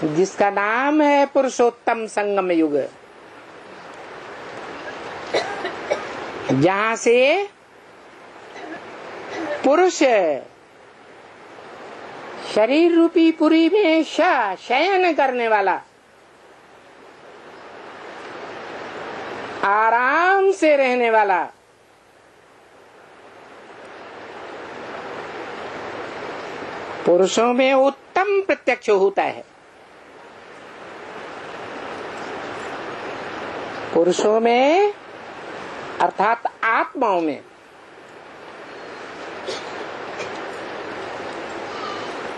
जिसका नाम है पुरुषोत्तम संगम युग, जहां से पुरुष शरीर रूपी पुरी में शयन करने वाला, आराम से रहने वाला, पुरुषों में उत्तम प्रत्यक्ष होता है। पुरुषों में अर्थात आत्माओं में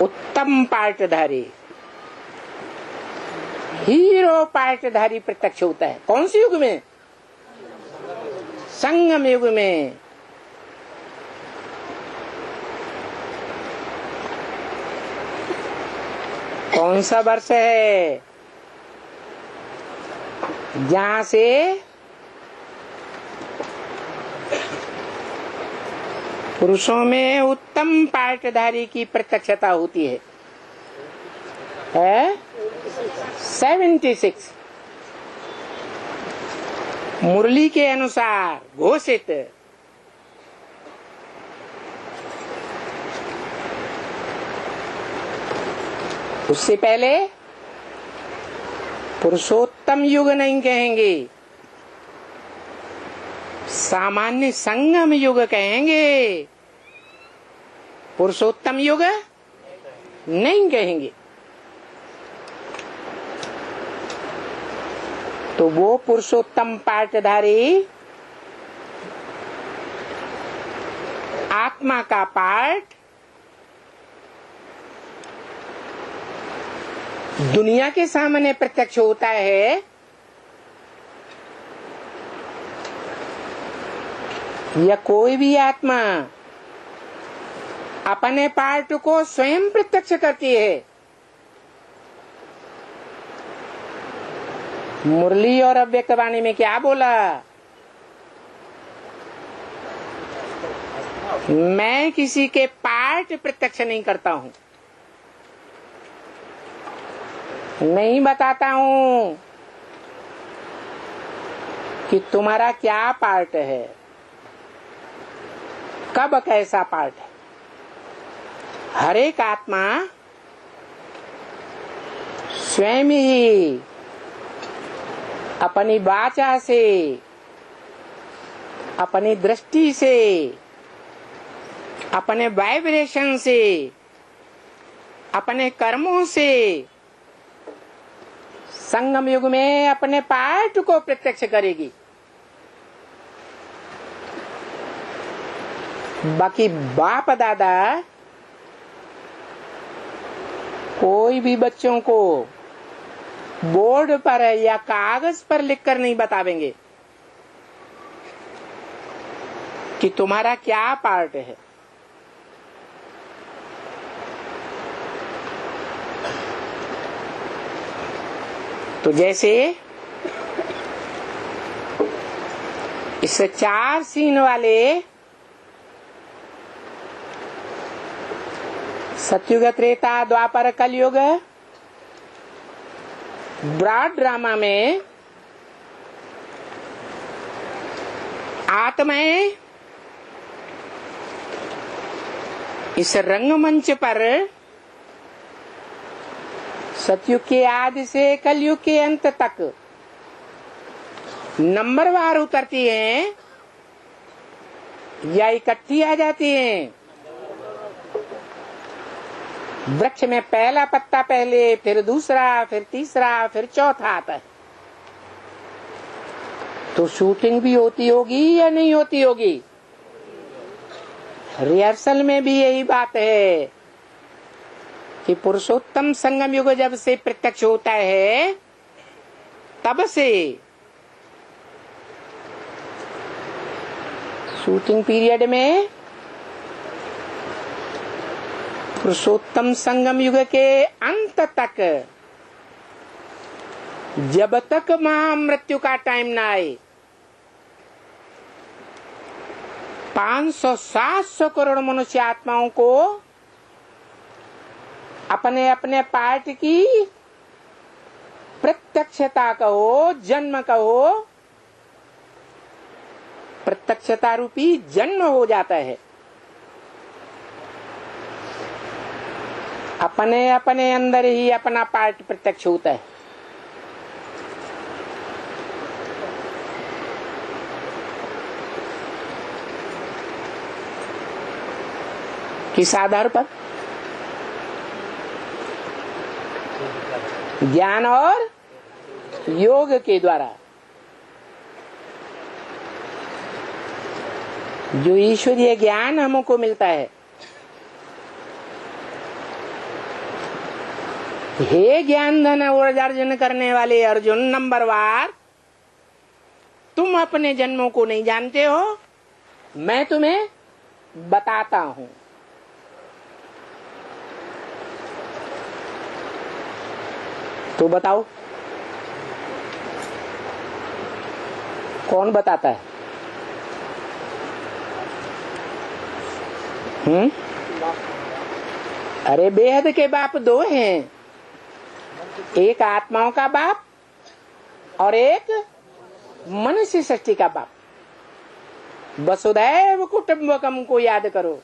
उत्तम पार्टधारी, हीरो पार्टधारी प्रत्यक्ष होता है। कौन से युग में? संगम युग में। कौन सा वर्ष है जहां से पुरुषों में उत्तम पार्टधारी की प्रत्यक्षता होती है? 76 मुरली के अनुसार घोषित। उससे पहले पुरुषोत्तम युग नहीं कहेंगे, सामान्य संगम युग कहेंगे, पुरुषोत्तम युग नहीं कहेंगे। तो वो पुरुषोत्तम पार्टधारी आत्मा का पार्ट दुनिया के सामने प्रत्यक्ष होता है या कोई भी आत्मा अपने पार्ट को स्वयं प्रत्यक्ष करती है? मुरली और अव्यक्तवाणी में क्या बोला? मैं किसी के पार्ट प्रत्यक्ष नहीं करता हूं, नहीं बताता हूं कि तुम्हारा क्या पार्ट है, कब कैसा पार्ट है। हर एक आत्मा स्वयं ही अपनी वाचा से, अपनी दृष्टि से, अपने वाइब्रेशन से, अपने कर्मों से संगम युग में अपने पार्ट को प्रत्यक्ष करेगी। बाकी बाप दादा कोई भी बच्चों को बोर्ड पर या कागज पर लिखकर नहीं बतावेंगे कि तुम्हारा क्या पार्ट है। तो जैसे इस 4 सीन वाले सतयुग, त्रेता, द्वापर, कलयुग ब्रॉड ड्रामा में आत्माएं इस रंगमंच पर सतयुग के आदि से कलयुग के अंत तक नंबरवार उतरती हैं या इकट्ठी आ जाती हैं? वृक्ष में पहला पत्ता पहले, फिर दूसरा, फिर तीसरा, फिर चौथा आता है। तो शूटिंग भी होती होगी या नहीं होती होगी? रिहर्सल में भी यही बात है कि पुरुषोत्तम संगम युग जब से प्रत्यक्ष होता है तब से शूटिंग पीरियड में पुरुषोत्तम संगम युग के अंत तक, जब तक महामृत्यु का टाइम ना आए, 500-700 करोड़ मनुष्य आत्माओं को अपने अपने पार्ट की प्रत्यक्षता कहो, जन्म कहो, प्रत्यक्षता रूपी जन्म हो जाता है। अपने अपने अंदर ही अपना पार्ट प्रत्यक्ष होता है। किस आधार पर? ज्ञान और योग के द्वारा। जो ईश्वरीय ज्ञान हमको मिलता है, हे ज्ञान धन और अर्जन करने वाले अर्जुन नंबरवार, तुम अपने जन्मों को नहीं जानते हो, मैं तुम्हें बताता हूं। तो बताओ कौन बताता है? अरे बेहद के बाप दो हैं, एक आत्माओं का बाप और एक मनुष्य सृष्टि का बाप। वसुधैव कुटुंबकम को याद करो।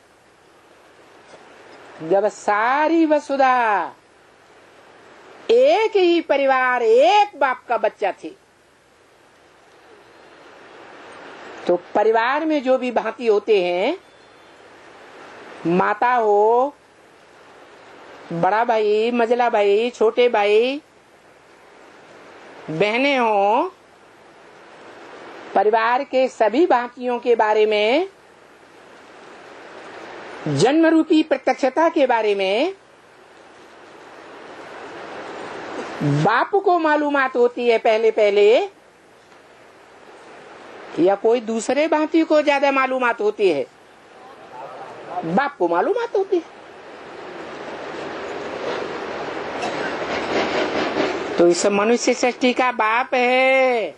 जब सारी वसुधा एक ही परिवार, एक बाप का बच्चा थी, तो परिवार में जो भी भांति होते हैं, माता हो, बड़ा भाई, मझला भाई, छोटे भाई, बहनें हो, परिवार के सभी भांतियों के बारे में, जन्म रूपी प्रत्यक्षता के बारे में बाप को मालूमात होती है पहले पहले, या कोई दूसरे भांति को ज्यादा मालूमात होती है? बाप को मालूमात होती है। तो इस मनुष्य सृष्टि का बाप है